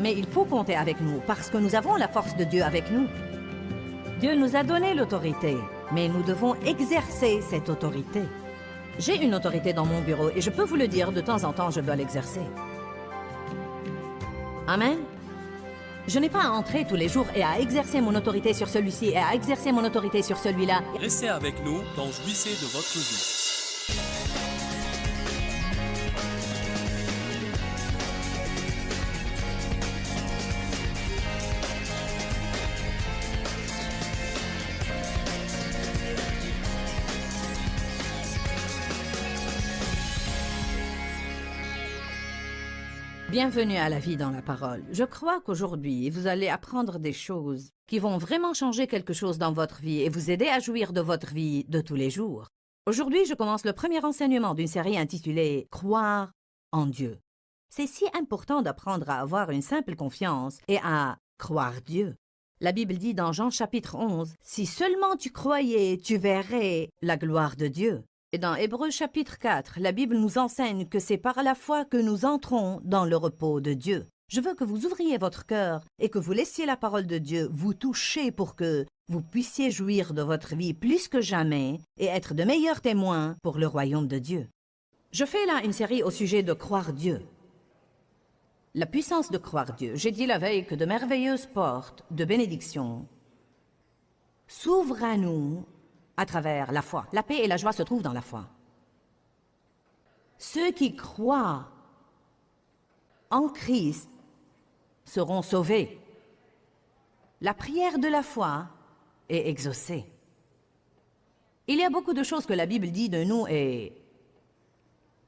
Mais il faut compter avec nous, parce que nous avons la force de Dieu avec nous. Dieu nous a donné l'autorité, mais nous devons exercer cette autorité. J'ai une autorité dans mon bureau, et je peux vous le dire, de temps en temps, je dois l'exercer. Amen. Je n'ai pas à entrer tous les jours et à exercer mon autorité sur celui-ci et à exercer mon autorité sur celui-là. Restez avec nous dans Jouissez de votre vie. Bienvenue à la vie dans la parole. Je crois qu'aujourd'hui, vous allez apprendre des choses qui vont vraiment changer quelque chose dans votre vie et vous aider à jouir de votre vie de tous les jours. Aujourd'hui, je commence le premier enseignement d'une série intitulée « Croire en Dieu ». C'est si important d'apprendre à avoir une simple confiance et à croire Dieu. La Bible dit dans Jean chapitre 11, « Si seulement tu croyais, tu verrais la gloire de Dieu ». Et dans Hébreux chapitre 4, la Bible nous enseigne que c'est par la foi que nous entrons dans le repos de Dieu. Je veux que vous ouvriez votre cœur et que vous laissiez la parole de Dieu vous toucher pour que vous puissiez jouir de votre vie plus que jamais et être de meilleurs témoins pour le royaume de Dieu. Je fais là une série au sujet de croire Dieu. La puissance de croire Dieu. J'ai dit la veille que de merveilleuses portes de bénédiction s'ouvrent à nous à travers la foi. La paix et la joie se trouvent dans la foi. Ceux qui croient en Christ seront sauvés. La prière de la foi est exaucée. Il y a beaucoup de choses que la Bible dit de nous et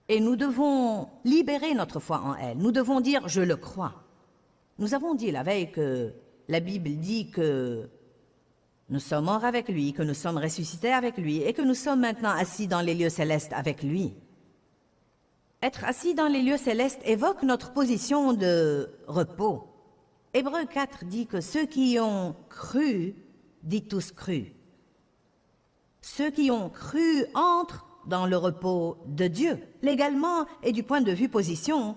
nous devons libérer notre foi en elle. Nous devons dire « je le crois ». Nous avons dit la veille que la Bible dit que nous sommes morts avec lui, que nous sommes ressuscités avec lui et que nous sommes maintenant assis dans les lieux célestes avec lui. Être assis dans les lieux célestes évoque notre position de repos. Hébreux 4 dit que ceux qui ont cru, dit tous cru. Ceux qui ont cru entrent dans le repos de Dieu. Légalement et du point de vue position,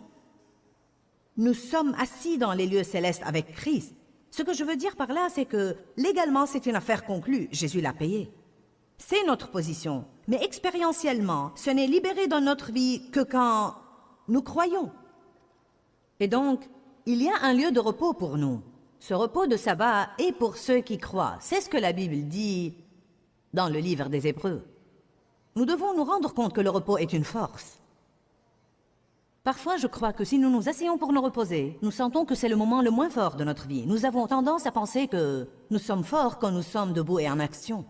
nous sommes assis dans les lieux célestes avec Christ. Ce que je veux dire par là, c'est que légalement, c'est une affaire conclue. Jésus l'a payé. C'est notre position. Mais expérientiellement, ce n'est libéré dans notre vie que quand nous croyons. Et donc, il y a un lieu de repos pour nous. Ce repos de sabbat est pour ceux qui croient. C'est ce que la Bible dit dans le livre des Hébreux. Nous devons nous rendre compte que le repos est une force. Parfois, je crois que si nous nous asseyons pour nous reposer, nous sentons que c'est le moment le moins fort de notre vie. Nous avons tendance à penser que nous sommes forts quand nous sommes debout et en action.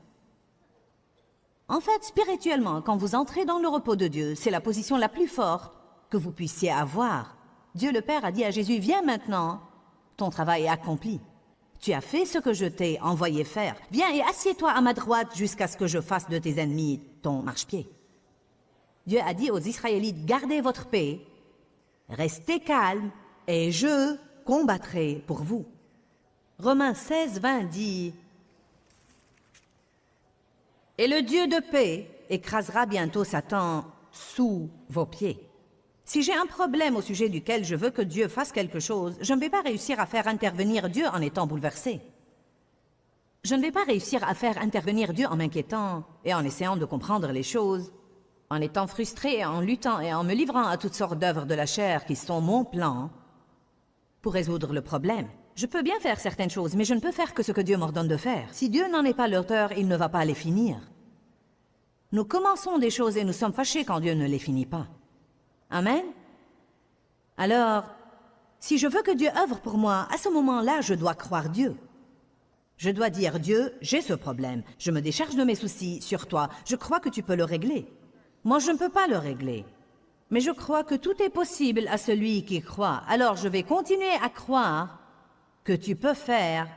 En fait, spirituellement, quand vous entrez dans le repos de Dieu, c'est la position la plus forte que vous puissiez avoir. Dieu le Père a dit à Jésus, « Viens maintenant, ton travail est accompli. Tu as fait ce que je t'ai envoyé faire. Viens et assieds-toi à ma droite jusqu'à ce que je fasse de tes ennemis ton marchepied. » Dieu a dit aux Israélites, « Gardez votre paix. Restez calmes et je combattrai pour vous. » Romains 16, 20 dit « Et le Dieu de paix écrasera bientôt Satan sous vos pieds. » Si j'ai un problème au sujet duquel je veux que Dieu fasse quelque chose, je ne vais pas réussir à faire intervenir Dieu en étant bouleversé. Je ne vais pas réussir à faire intervenir Dieu en m'inquiétant et en essayant de comprendre les choses, en étant frustré, en luttant et en me livrant à toutes sortes d'œuvres de la chair qui sont mon plan pour résoudre le problème. Je peux bien faire certaines choses, mais je ne peux faire que ce que Dieu m'ordonne de faire. Si Dieu n'en est pas l'auteur, il ne va pas les finir. Nous commençons des choses et nous sommes fâchés quand Dieu ne les finit pas. Amen? Alors, si je veux que Dieu œuvre pour moi, à ce moment-là, je dois croire Dieu. Je dois dire, Dieu, j'ai ce problème. Je me décharge de mes soucis sur toi. Je crois que tu peux le régler. Moi, je ne peux pas le régler. Mais je crois que tout est possible à celui qui croit. Alors, je vais continuer à croire que tu peux faire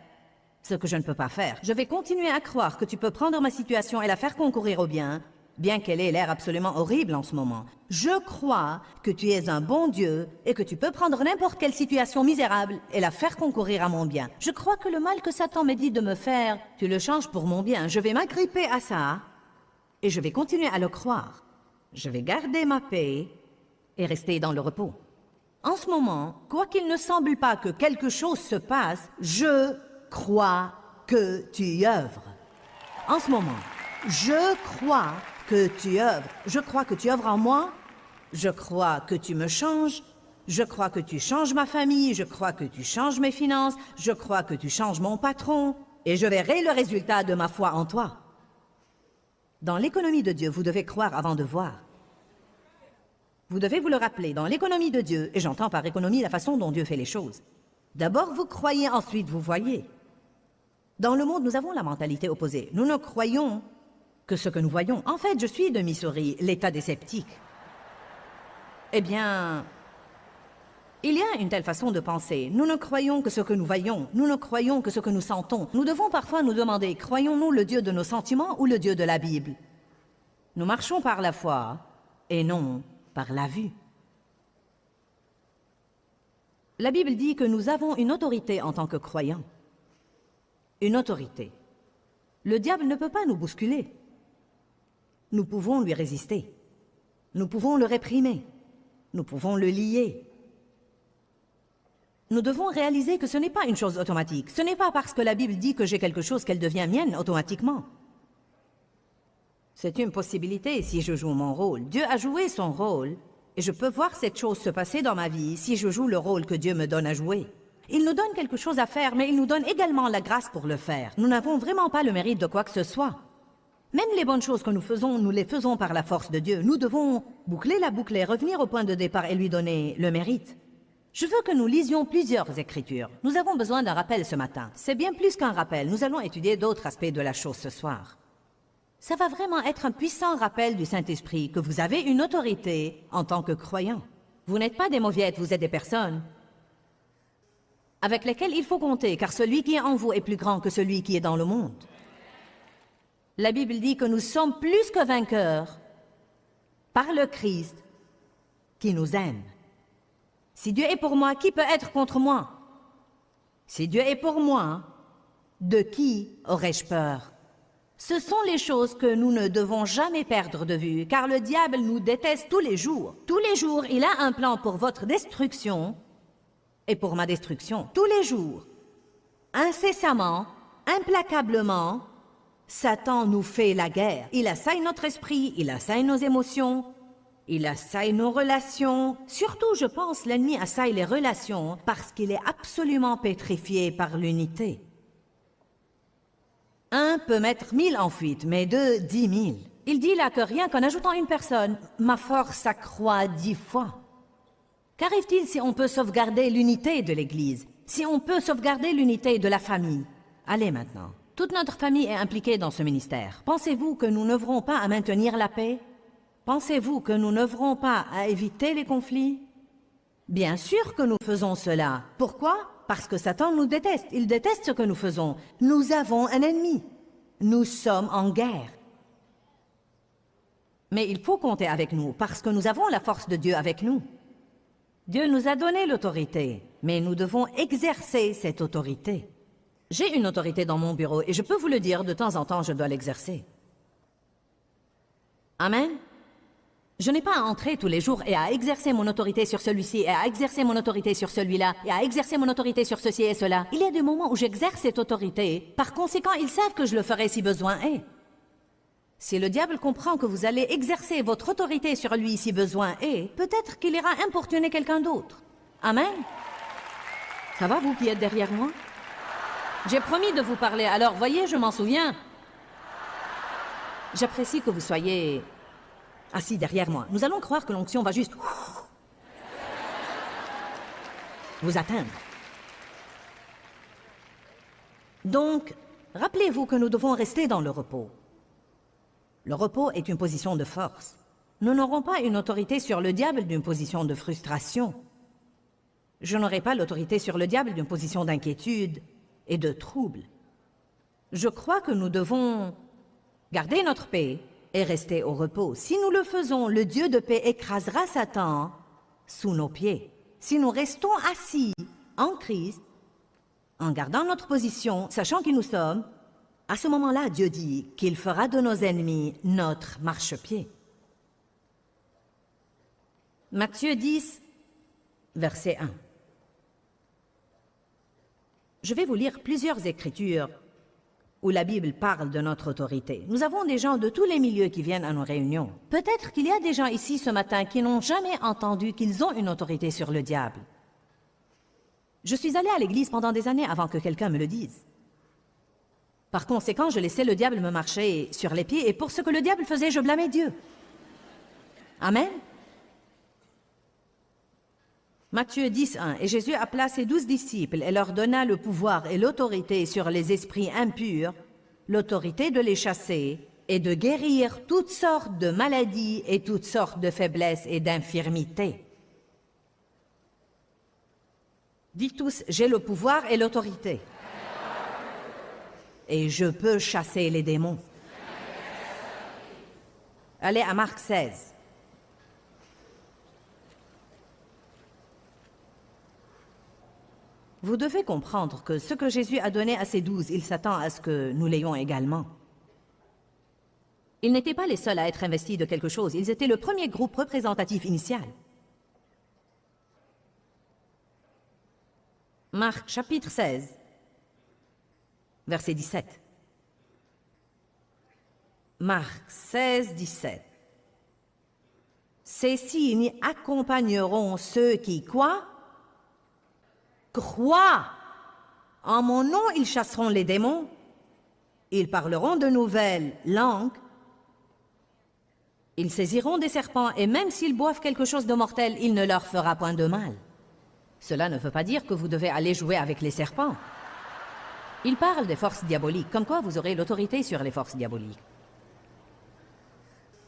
ce que je ne peux pas faire. Je vais continuer à croire que tu peux prendre ma situation et la faire concourir au bien, bien qu'elle ait l'air absolument horrible en ce moment. Je crois que tu es un bon Dieu et que tu peux prendre n'importe quelle situation misérable et la faire concourir à mon bien. Je crois que le mal que Satan m'a dit de me faire, tu le changes pour mon bien. Je vais m'agripper à ça et je vais continuer à le croire. Je vais garder ma paix et rester dans le repos. En ce moment, quoi qu'il ne semble pas que quelque chose se passe, je crois que tu y œuvres. En ce moment, je crois que tu œuvres. Je crois que tu œuvres en moi. Je crois que tu me changes. Je crois que tu changes ma famille. Je crois que tu changes mes finances. Je crois que tu changes mon patron. Et je verrai le résultat de ma foi en toi. Dans l'économie de Dieu, vous devez croire avant de voir. Vous devez vous le rappeler, dans l'économie de Dieu, et j'entends par économie la façon dont Dieu fait les choses. D'abord vous croyez, ensuite vous voyez. Dans le monde, nous avons la mentalité opposée. Nous ne croyons que ce que nous voyons. En fait, je suis de Missouri, l'État des sceptiques. Eh bien, il y a une telle façon de penser. Nous ne croyons que ce que nous voyons. Nous ne croyons que ce que nous sentons. Nous devons parfois nous demander, croyons-nous le Dieu de nos sentiments ou le Dieu de la Bible? Nous marchons par la foi et non par la vue. La Bible dit que nous avons une autorité en tant que croyants. Une autorité. Le diable ne peut pas nous bousculer. Nous pouvons lui résister. Nous pouvons le réprimer. Nous pouvons le lier. Nous devons réaliser que ce n'est pas une chose automatique. Ce n'est pas parce que la Bible dit que j'ai quelque chose qu'elle devient mienne automatiquement. C'est une possibilité si je joue mon rôle. Dieu a joué son rôle, et je peux voir cette chose se passer dans ma vie si je joue le rôle que Dieu me donne à jouer. Il nous donne quelque chose à faire, mais il nous donne également la grâce pour le faire. Nous n'avons vraiment pas le mérite de quoi que ce soit. Même les bonnes choses que nous faisons, nous les faisons par la force de Dieu. Nous devons boucler la boucle et revenir au point de départ et lui donner le mérite. Je veux que nous lisions plusieurs écritures. Nous avons besoin d'un rappel ce matin. C'est bien plus qu'un rappel. Nous allons étudier d'autres aspects de la chose ce soir. Ça va vraiment être un puissant rappel du Saint-Esprit que vous avez une autorité en tant que croyant. Vous n'êtes pas des mauviettes, vous êtes des personnes avec lesquelles il faut compter, car celui qui est en vous est plus grand que celui qui est dans le monde. La Bible dit que nous sommes plus que vainqueurs par le Christ qui nous aime. Si Dieu est pour moi, qui peut être contre moi? Si Dieu est pour moi, de qui aurais-je peur? Ce sont les choses que nous ne devons jamais perdre de vue, car le diable nous déteste tous les jours. Tous les jours, il a un plan pour votre destruction et pour ma destruction. Tous les jours, incessamment, implacablement, Satan nous fait la guerre. Il assaille notre esprit, il assaille nos émotions, il assaille nos relations. Surtout, je pense, l'ennemi assaille les relations parce qu'il est absolument pétrifié par l'unité. Un peut mettre 1000 en fuite, mais deux, 10 000. Il dit là que rien qu'en ajoutant une personne, ma force s'accroît 10 fois. Qu'arrive-t-il si on peut sauvegarder l'unité de l'Église? Si on peut sauvegarder l'unité de la famille? Allez maintenant. Toute notre famille est impliquée dans ce ministère. Pensez-vous que nous n'œuvrons pas à maintenir la paix? Pensez-vous que nous n'œuvrons pas à éviter les conflits? Bien sûr que nous faisons cela. Pourquoi? Parce que Satan nous déteste. Il déteste ce que nous faisons. Nous avons un ennemi. Nous sommes en guerre. Mais il faut compter avec nous, parce que nous avons la force de Dieu avec nous. Dieu nous a donné l'autorité, mais nous devons exercer cette autorité. J'ai une autorité dans mon bureau, et je peux vous le dire, de temps en temps, je dois l'exercer. Amen. Je n'ai pas à entrer tous les jours et à exercer mon autorité sur celui-ci, et à exercer mon autorité sur celui-là, et à exercer mon autorité sur ceci et cela. Il y a des moments où j'exerce cette autorité. Par conséquent, ils savent que je le ferai si besoin est. Si le diable comprend que vous allez exercer votre autorité sur lui si besoin est, peut-être qu'il ira importuner quelqu'un d'autre. Amen. Ça va, vous qui êtes derrière moi? J'ai promis de vous parler, alors voyez, je m'en souviens. J'apprécie que vous soyez assis derrière moi. Nous allons croire que l'onction va juste vous atteindre. Donc, rappelez-vous que nous devons rester dans le repos. Le repos est une position de force. Nous n'aurons pas une autorité sur le diable d'une position de frustration. Je n'aurai pas l'autorité sur le diable d'une position d'inquiétude et de trouble. Je crois que nous devons garder notre paix et rester au repos. Si nous le faisons, le Dieu de paix écrasera Satan sous nos pieds. Si nous restons assis en Christ, en gardant notre position, sachant qui nous sommes, à ce moment-là, Dieu dit qu'il fera de nos ennemis notre marchepied. Matthieu 10, verset 1. Je vais vous lire plusieurs écritures où la Bible parle de notre autorité. Nous avons des gens de tous les milieux qui viennent à nos réunions. Peut-être qu'il y a des gens ici ce matin qui n'ont jamais entendu qu'ils ont une autorité sur le diable. Je suis allée à l'église pendant des années avant que quelqu'un me le dise. Par conséquent, je laissais le diable me marcher sur les pieds et pour ce que le diable faisait, je blâmais Dieu. Amen. Matthieu 10:1. Et Jésus appela ses 12 disciples et leur donna le pouvoir et l'autorité sur les esprits impurs, l'autorité de les chasser et de guérir toutes sortes de maladies et toutes sortes de faiblesses et d'infirmités. Dites tous, j'ai le pouvoir et l'autorité. Et je peux chasser les démons. Allez à Marc 16. Vous devez comprendre que ce que Jésus a donné à ses 12, il s'attend à ce que nous l'ayons également. Ils n'étaient pas les seuls à être investis de quelque chose, ils étaient le premier groupe représentatif initial. Marc chapitre 16, verset 17. Marc 16, 17. Ces signes accompagneront ceux qui, quoi? Croient. En mon nom, ils chasseront les démons. Ils parleront de nouvelles langues. Ils saisiront des serpents et même s'ils boivent quelque chose de mortel, il ne leur fera point de mal. Cela ne veut pas dire que vous devez aller jouer avec les serpents. Il parle des forces diaboliques, comme quoi vous aurez l'autorité sur les forces diaboliques.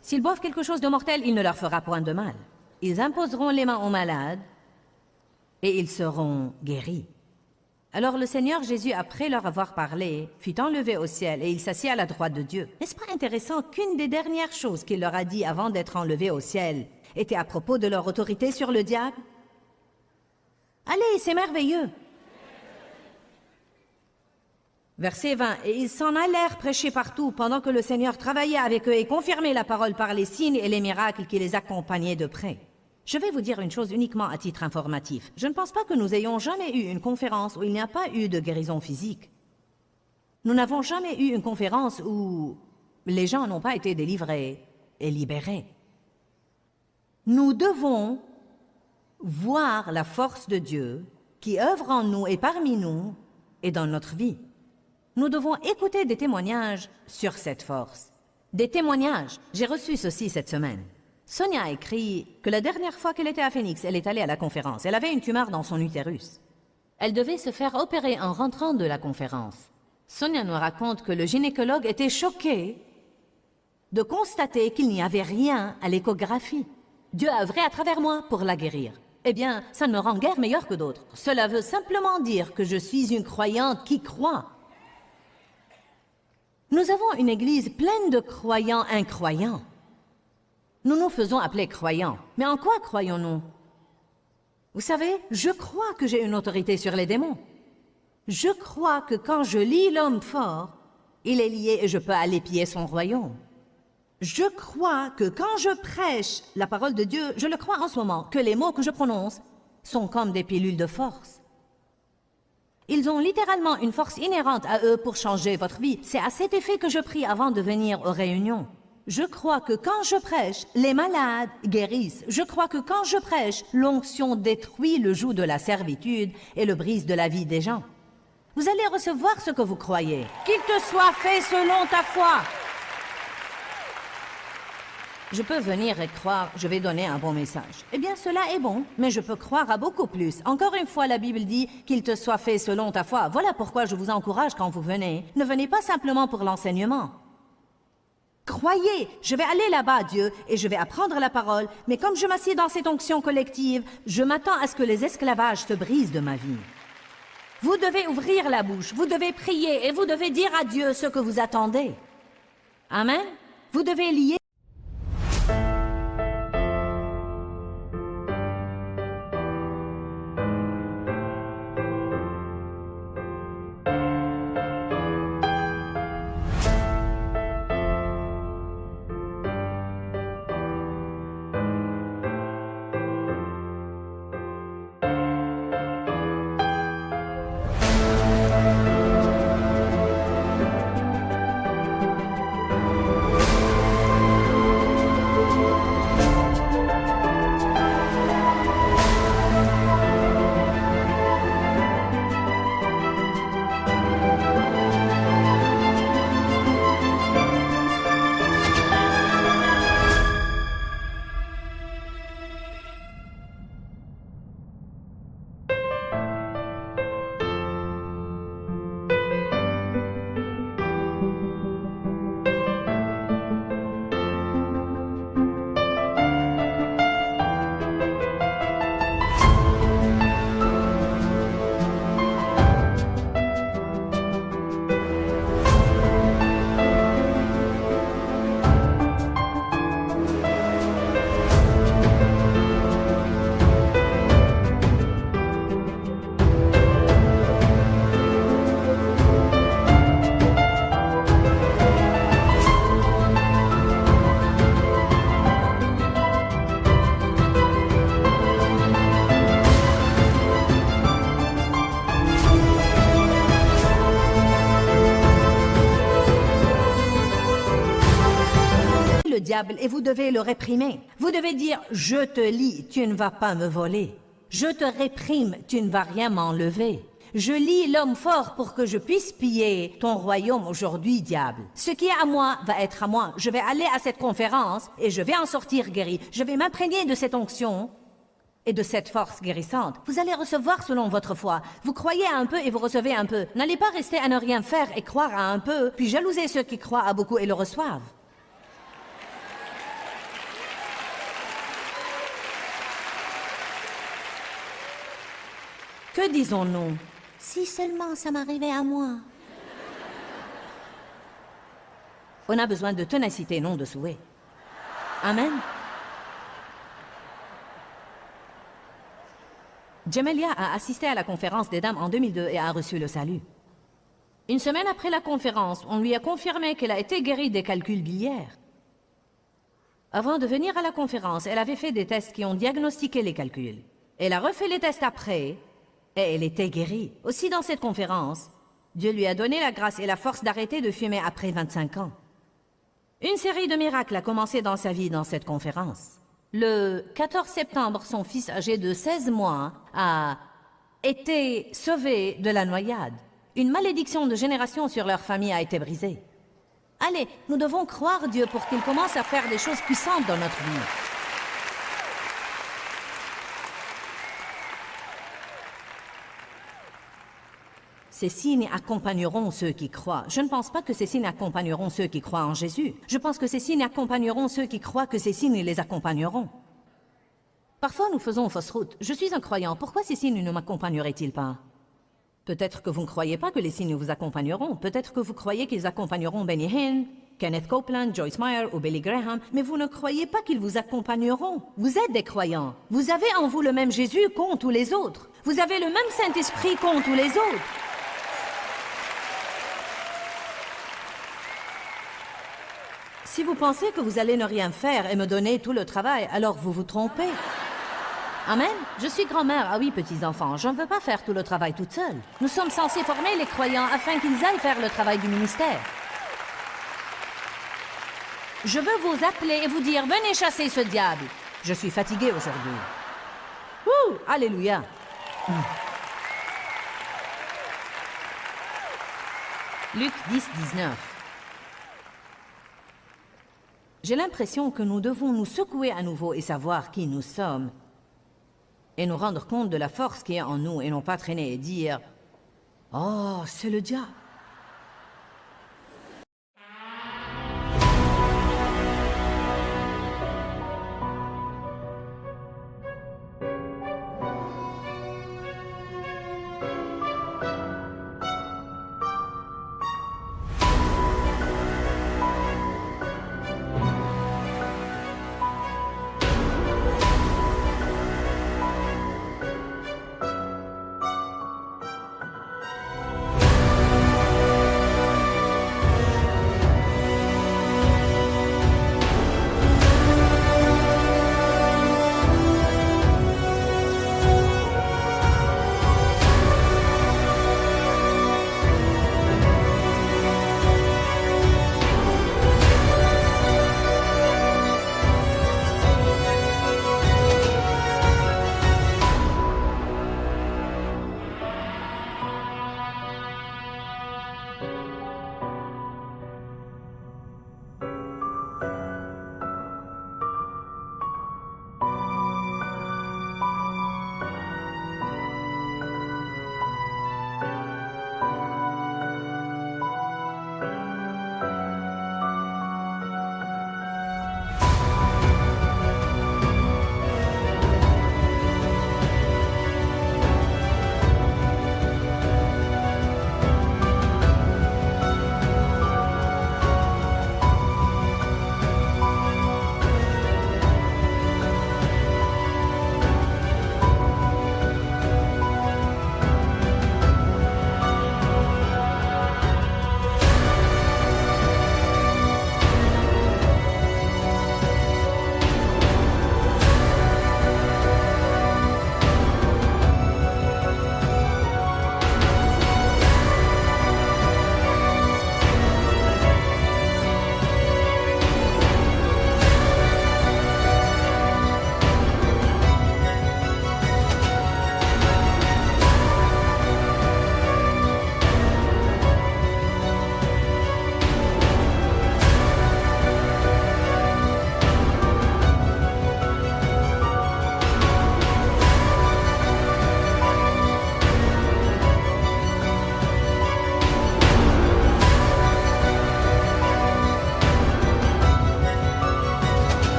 S'ils boivent quelque chose de mortel, il ne leur fera point de mal. Ils imposeront les mains aux malades et ils seront guéris. Alors le Seigneur Jésus, après leur avoir parlé, fut enlevé au ciel et il s'assit à la droite de Dieu. N'est-ce pas intéressant qu'une des dernières choses qu'il leur a dit avant d'être enlevé au ciel était à propos de leur autorité sur le diable? Allez, c'est merveilleux. Verset 20. Et ils s'en allèrent prêcher partout pendant que le Seigneur travaillait avec eux et confirmait la parole par les signes et les miracles qui les accompagnaient de près. Je vais vous dire une chose uniquement à titre informatif. Je ne pense pas que nous ayons jamais eu une conférence où il n'y a pas eu de guérison physique. Nous n'avons jamais eu une conférence où les gens n'ont pas été délivrés et libérés. Nous devons voir la force de Dieu qui œuvre en nous et parmi nous et dans notre vie. Nous devons écouter des témoignages sur cette force. Des témoignages. J'ai reçu ceci cette semaine. Sonia a écrit que la dernière fois qu'elle était à Phoenix, elle est allée à la conférence. Elle avait une tumeur dans son utérus. Elle devait se faire opérer en rentrant de la conférence. Sonia nous raconte que le gynécologue était choqué de constater qu'il n'y avait rien à l'échographie. Dieu a œuvré à travers moi pour la guérir. Eh bien, ça ne me rend guère meilleure que d'autres. Cela veut simplement dire que je suis une croyante qui croit. Nous avons une église pleine de croyants incroyants. Nous nous faisons appeler croyants. Mais en quoi croyons-nous? Vous savez, je crois que j'ai une autorité sur les démons. Je crois que quand je lis l'homme fort, il est lié et je peux aller piller son royaume. Je crois que quand je prêche la parole de Dieu, je le crois en ce moment, que les mots que je prononce sont comme des pilules de force. Ils ont littéralement une force inhérente à eux pour changer votre vie. C'est à cet effet que je prie avant de venir aux réunions. Je crois que quand je prêche, les malades guérissent. Je crois que quand je prêche, l'onction détruit le joug de la servitude et le brise de la vie des gens. Vous allez recevoir ce que vous croyez. Qu'il te soit fait selon ta foi. Je peux venir et croire, je vais donner un bon message. Eh bien, cela est bon, mais je peux croire à beaucoup plus. Encore une fois, la Bible dit qu'il te soit fait selon ta foi. Voilà pourquoi je vous encourage quand vous venez. Ne venez pas simplement pour l'enseignement. Croyez, je vais aller là-bas, Dieu, et je vais apprendre la parole, mais comme je m'assieds dans cette onction collective, je m'attends à ce que les esclavages se brisent de ma vie. Vous devez ouvrir la bouche, vous devez prier, et vous devez dire à Dieu ce que vous attendez. Amen. Vous devez lier diable et vous devez le réprimer. Vous devez dire « Je te lis, tu ne vas pas me voler. Je te réprime, tu ne vas rien m'enlever. Je lis l'homme fort pour que je puisse piller ton royaume aujourd'hui, diable. Ce qui est à moi va être à moi. Je vais aller à cette conférence et je vais en sortir guéri. Je vais m'imprégner de cette onction et de cette force guérissante. Vous allez recevoir selon votre foi. Vous croyez à un peu et vous recevez un peu. N'allez pas rester à ne rien faire et croire à un peu, puis jalouser ceux qui croient à beaucoup et le reçoivent. Que disons-nous? Si seulement ça m'arrivait à moi. On a besoin de ténacité, non de souhait. Amen. Jamelia a assisté à la conférence des dames en 2002 et a reçu le salut. Une semaine après la conférence, on lui a confirmé qu'elle a été guérie des calculs biliaires. Avant de venir à la conférence, elle avait fait des tests qui ont diagnostiqué les calculs. Elle a refait les tests après et elle était guérie. Aussi dans cette conférence, Dieu lui a donné la grâce et la force d'arrêter de fumer après 25 ans. Une série de miracles a commencé dans sa vie dans cette conférence. Le 14 septembre, son fils âgé de 16 mois a été sauvé de la noyade. Une malédiction de génération sur leur famille a été brisée. Allez, nous devons croire Dieu pour qu'il commence à faire des choses puissantes dans notre vie. Ces signes accompagneront ceux qui croient. Je ne pense pas que ces signes accompagneront ceux qui croient en Jésus. Je pense que ces signes accompagneront ceux qui croient que ces signes les accompagneront. Parfois, nous faisons fausse route. Je suis un croyant. Pourquoi ces signes ne m'accompagneraient-ils pas? Peut-être que vous ne croyez pas que les signes vous accompagneront. Peut-être que vous croyez qu'ils accompagneront Benny Hinn, Kenneth Copeland, Joyce Meyer ou Billy Graham, mais vous ne croyez pas qu'ils vous accompagneront. Vous êtes des croyants. Vous avez en vous le même Jésus qu'ont tous les autres. Vous avez le même Saint-Esprit qu'ont tous les autres. Si vous pensez que vous allez ne rien faire et me donner tout le travail, alors vous vous trompez. Amen. Je suis grand-mère. Ah oui, petits-enfants, je ne veux pas faire tout le travail toute seule. Nous sommes censés former les croyants afin qu'ils aillent faire le travail du ministère. Je veux vous appeler et vous dire, venez chasser ce diable. Je suis fatiguée aujourd'hui. Ouh, alléluia. Luc 10, 19. J'ai l'impression que nous devons nous secouer à nouveau et savoir qui nous sommes et nous rendre compte de la force qui est en nous et non pas traîner et dire « Oh, c'est le diable ».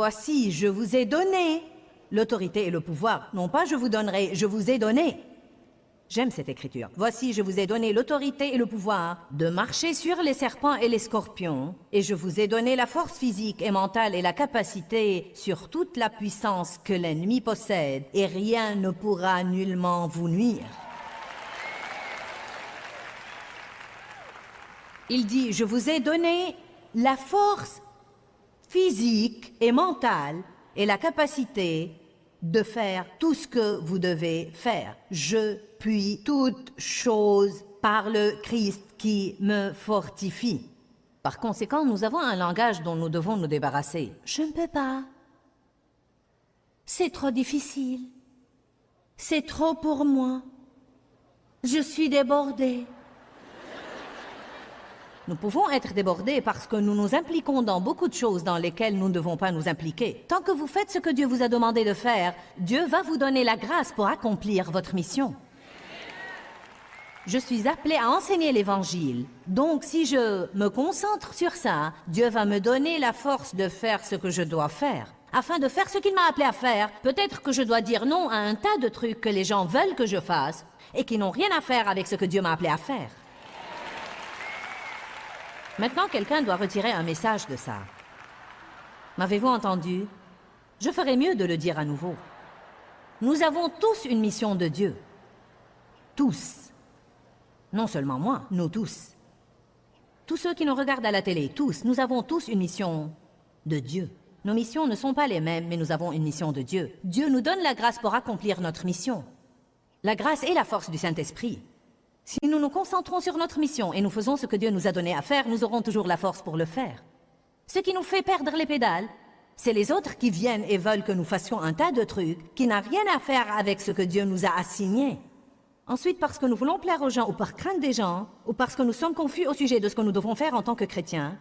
Voici, je vous ai donné l'autorité et le pouvoir. Non pas je vous donnerai, je vous ai donné. J'aime cette écriture. Voici, je vous ai donné l'autorité et le pouvoir de marcher sur les serpents et les scorpions, et je vous ai donné la force physique et mentale et la capacité sur toute la puissance que l'ennemi possède, et rien ne pourra nullement vous nuire. Il dit, je vous ai donné la force physique et mentale et la capacité de faire tout ce que vous devez faire. Je puis toute chose par le Christ qui me fortifie. Par conséquent, nous avons un langage dont nous devons nous débarrasser. Je ne peux pas. C'est trop difficile. C'est trop pour moi. Je suis débordée. Nous pouvons être débordés parce que nous nous impliquons dans beaucoup de choses dans lesquelles nous ne devons pas nous impliquer. Tant que vous faites ce que Dieu vous a demandé de faire, Dieu va vous donner la grâce pour accomplir votre mission. Je suis appelée à enseigner l'Évangile. Donc, si je me concentre sur ça, Dieu va me donner la force de faire ce que je dois faire. Afin de faire ce qu'il m'a appelé à faire, peut-être que je dois dire non à un tas de trucs que les gens veulent que je fasse et qui n'ont rien à faire avec ce que Dieu m'a appelé à faire. Maintenant, quelqu'un doit retirer un message de ça. M'avez-vous entendu? Je ferais mieux de le dire à nouveau. Nous avons tous une mission de Dieu. Tous. Non seulement moi, nous tous. Tous ceux qui nous regardent à la télé, tous, nous avons tous une mission de Dieu. Nos missions ne sont pas les mêmes, mais nous avons une mission de Dieu. Dieu nous donne la grâce pour accomplir notre mission. La grâce est la force du Saint-Esprit. Si nous nous concentrons sur notre mission et nous faisons ce que Dieu nous a donné à faire, nous aurons toujours la force pour le faire. Ce qui nous fait perdre les pédales, c'est les autres qui viennent et veulent que nous fassions un tas de trucs qui n'ont rien à faire avec ce que Dieu nous a assigné. Ensuite, parce que nous voulons plaire aux gens ou par crainte des gens, ou parce que nous sommes confus au sujet de ce que nous devons faire en tant que chrétiens,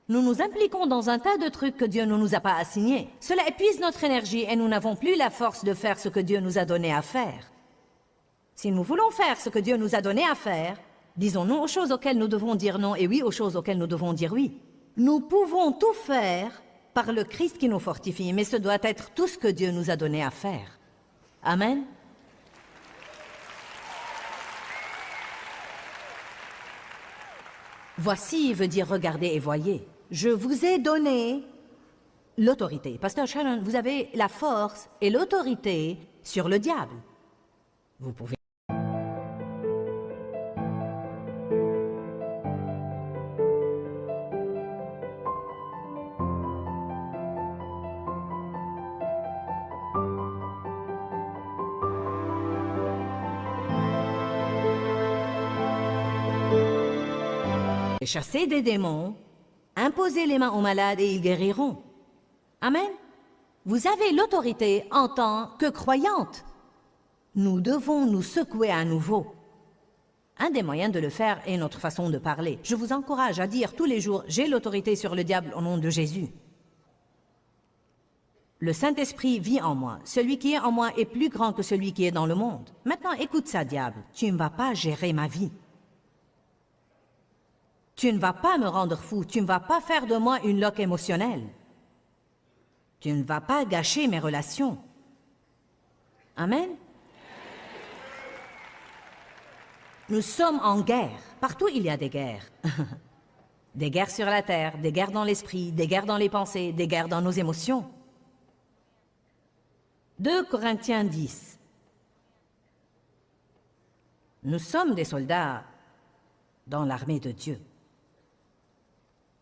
nous nous impliquons dans un tas de trucs que Dieu ne nous a pas assignés. Cela épuise notre énergie et nous n'avons plus la force de faire ce que Dieu nous a donné à faire. Si nous voulons faire ce que Dieu nous a donné à faire, disons non aux choses auxquelles nous devons dire non et oui aux choses auxquelles nous devons dire oui. Nous pouvons tout faire par le Christ qui nous fortifie, mais ce doit être tout ce que Dieu nous a donné à faire. Amen. Voici veut dire regardez et voyez. Je vous ai donné l'autorité. Pasteur Shannon, vous avez la force et l'autorité sur le diable. Vous pouvez... chasser des démons, imposer les mains aux malades et ils guériront. Amen. Vous avez l'autorité en tant que croyante. Nous devons nous secouer à nouveau. Un des moyens de le faire est notre façon de parler. Je vous encourage à dire tous les jours « J'ai l'autorité sur le diable au nom de Jésus ». Le Saint-Esprit vit en moi. Celui qui est en moi est plus grand que celui qui est dans le monde. Maintenant, écoute ça, diable. Tu ne vas pas gérer ma vie. Tu ne vas pas me rendre fou. Tu ne vas pas faire de moi une loque émotionnelle. Tu ne vas pas gâcher mes relations. Amen. Nous sommes en guerre. Partout, il y a des guerres. Des guerres sur la terre, des guerres dans l'esprit, des guerres dans les pensées, des guerres dans nos émotions. 2 Corinthiens 10. Nous sommes des soldats dans l'armée de Dieu.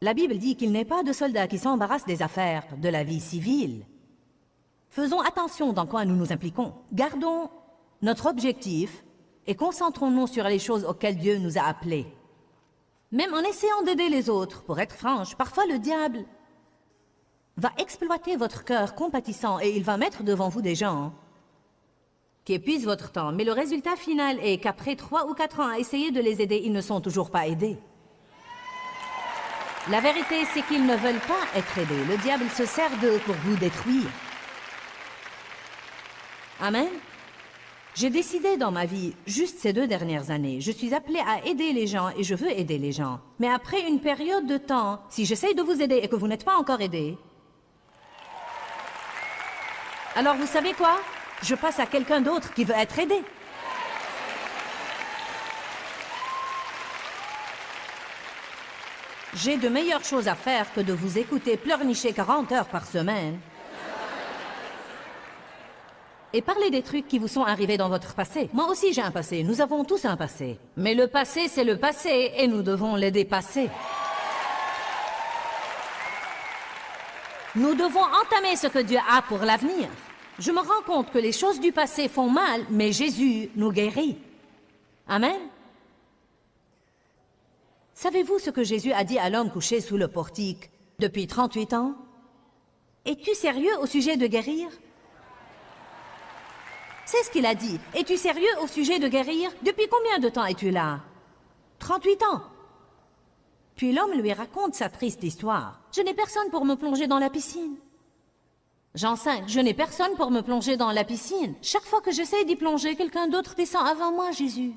La Bible dit qu'il n'est pas de soldats qui s'embarrassent des affaires de la vie civile. Faisons attention dans quoi nous nous impliquons. Gardons notre objectif et concentrons-nous sur les choses auxquelles Dieu nous a appelés. Même en essayant d'aider les autres, pour être franche, parfois le diable va exploiter votre cœur compatissant et il va mettre devant vous des gens qui épuisent votre temps. Mais le résultat final est qu'après 3 ou 4 ans à essayer de les aider, ils ne sont toujours pas aidés. La vérité, c'est qu'ils ne veulent pas être aidés. Le diable se sert d'eux pour vous détruire. Amen. J'ai décidé dans ma vie, juste ces 2 dernières années, je suis appelée à aider les gens et je veux aider les gens. Mais après une période de temps, si j'essaye de vous aider et que vous n'êtes pas encore aidé, Alors vous savez quoi? Je passe à quelqu'un d'autre qui veut être aidé. J'ai de meilleures choses à faire que de vous écouter pleurnicher 40 heures par semaine. Et parler des trucs qui vous sont arrivés dans votre passé. Moi aussi j'ai un passé, nous avons tous un passé. Mais le passé, c'est le passé et nous devons le dépasser. Nous devons entamer ce que Dieu a pour l'avenir. Je me rends compte que les choses du passé font mal, mais Jésus nous guérit. Amen. Savez-vous ce que Jésus a dit à l'homme couché sous le portique depuis 38 ans? Es-tu sérieux au sujet de guérir? C'est ce qu'il a dit. Es-tu sérieux au sujet de guérir? Depuis combien de temps es-tu là? 38 ans. Puis l'homme lui raconte sa triste histoire. Je n'ai personne pour me plonger dans la piscine. Jean 5, je n'ai personne pour me plonger dans la piscine. Chaque fois que j'essaie d'y plonger, quelqu'un d'autre descend avant moi, Jésus.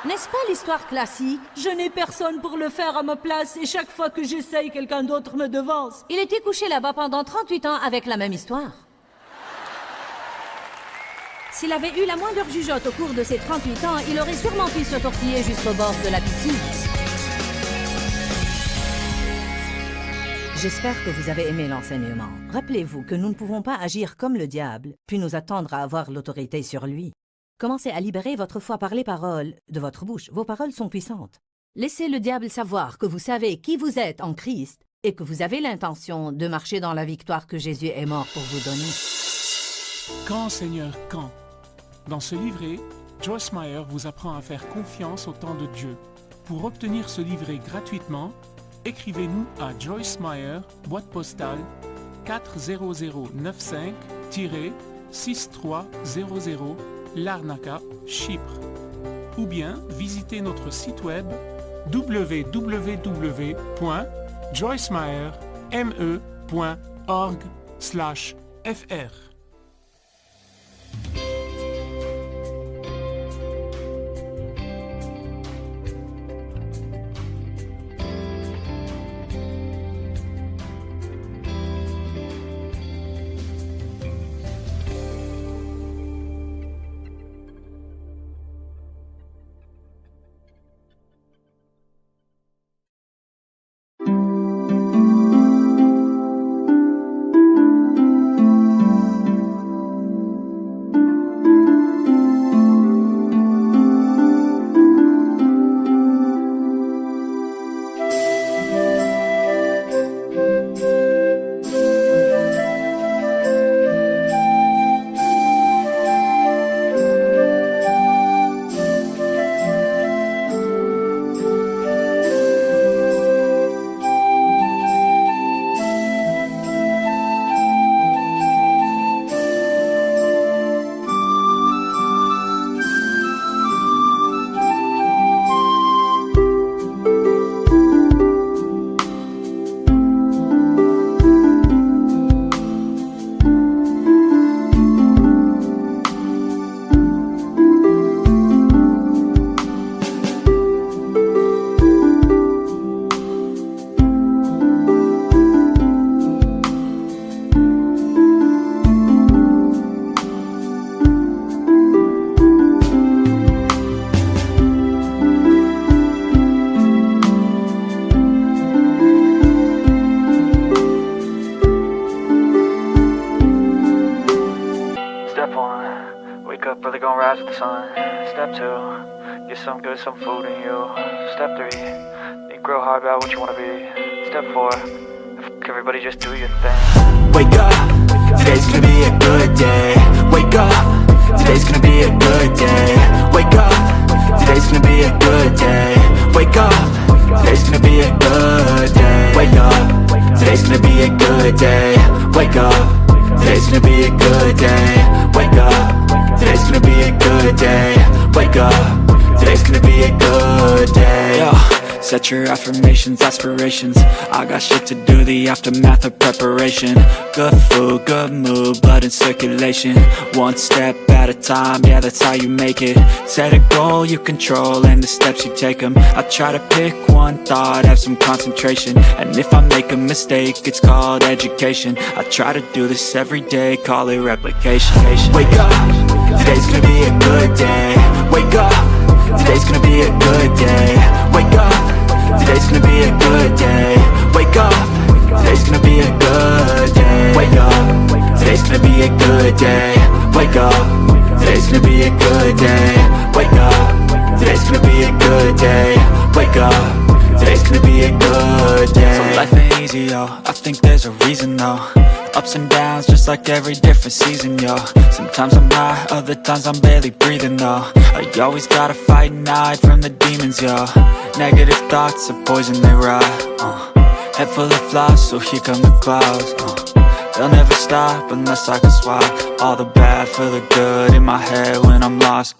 N'est-ce pas l'histoire classique? Je n'ai personne pour le faire à ma place et chaque fois que j'essaye, quelqu'un d'autre me devance. Il était couché là-bas pendant 38 ans avec la même histoire. S'il avait eu la moindre jugeote au cours de ces 38 ans, il aurait sûrement pu se tortiller jusqu'au bord de la piscine. J'espère que vous avez aimé l'enseignement. Rappelez-vous que nous ne pouvons pas agir comme le diable, puis nous attendre à avoir l'autorité sur lui. Commencez à libérer votre foi par les paroles de votre bouche. Vos paroles sont puissantes. Laissez le diable savoir que vous savez qui vous êtes en Christ et que vous avez l'intention de marcher dans la victoire que Jésus est mort pour vous donner. Quand, Seigneur, quand? Dans ce livret, Joyce Meyer vous apprend à faire confiance au temps de Dieu. Pour obtenir ce livret gratuitement, écrivez-nous à Joyce Meyer, boîte postale 40095-6300 Larnaca, Chypre. Ou bien visitez notre site web www.joycemeyer.org/fr. rise with the sun. Step 2, get some good, some food in you. Step 3, think real hard about what you wanna be. Step 4, everybody just do your thing. Wake up, today's gonna be a good day. Wake up, today's gonna be a good day. Wake up, today's gonna be a good day. Wake up, today's gonna be a good day. Wake up, today's gonna be a good day. Wake up, today's gonna be a good day. Wake up, today's gonna be a good day. Wake up, today's gonna be a good day. Yo, set your affirmations, aspirations. I got shit to do, the aftermath of preparation. Good food, good mood, blood in circulation. One step at a time, yeah, that's how you make it. Set a goal you control and the steps you take them. I try to pick one thought, have some concentration. And if I make a mistake, it's called education. I try to do this every day, call it replication. Wake up, today's gonna be a good day. Wake up, today's gonna be a good day. Wake up, today's gonna be a good day. Wake up, today's gonna be a good day. Wake up, today's gonna be a good day. Wake up, today's gonna be a good day. Wake up, today's gonna be a good day. Wake up, today's gonna be a good day. So life ain't easy, yo, I think there's a reason though. Ups and downs, just like every different season, yo. Sometimes I'm high, other times I'm barely breathing, though. I always gotta fight and hide from the demons, yo. Negative thoughts are poison, they rot. Head full of flies, so here come the clouds. They'll never stop unless I can swap all the bad for the good in my head when I'm lost.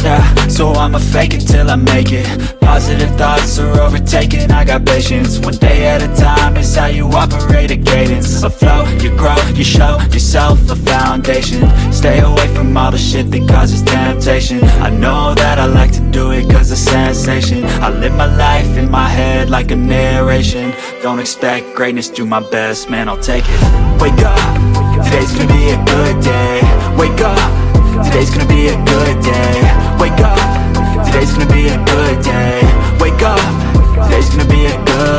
Yeah, so I'ma fake it till I make it. Positive thoughts are overtaken, I got patience. One day at a time is how you operate a cadence. A flow, you grow, you show yourself a foundation. Stay away from all the shit that causes temptation. I know that I like to do it cause it's sensation. I live my life in my head like a narration. Don't expect greatness, do my best, man, I'll take it. Wake up, today's gonna be a good day. Wake up, today's gonna be a good day. Wake up, today's gonna be a good day. Wake up, today's gonna be a good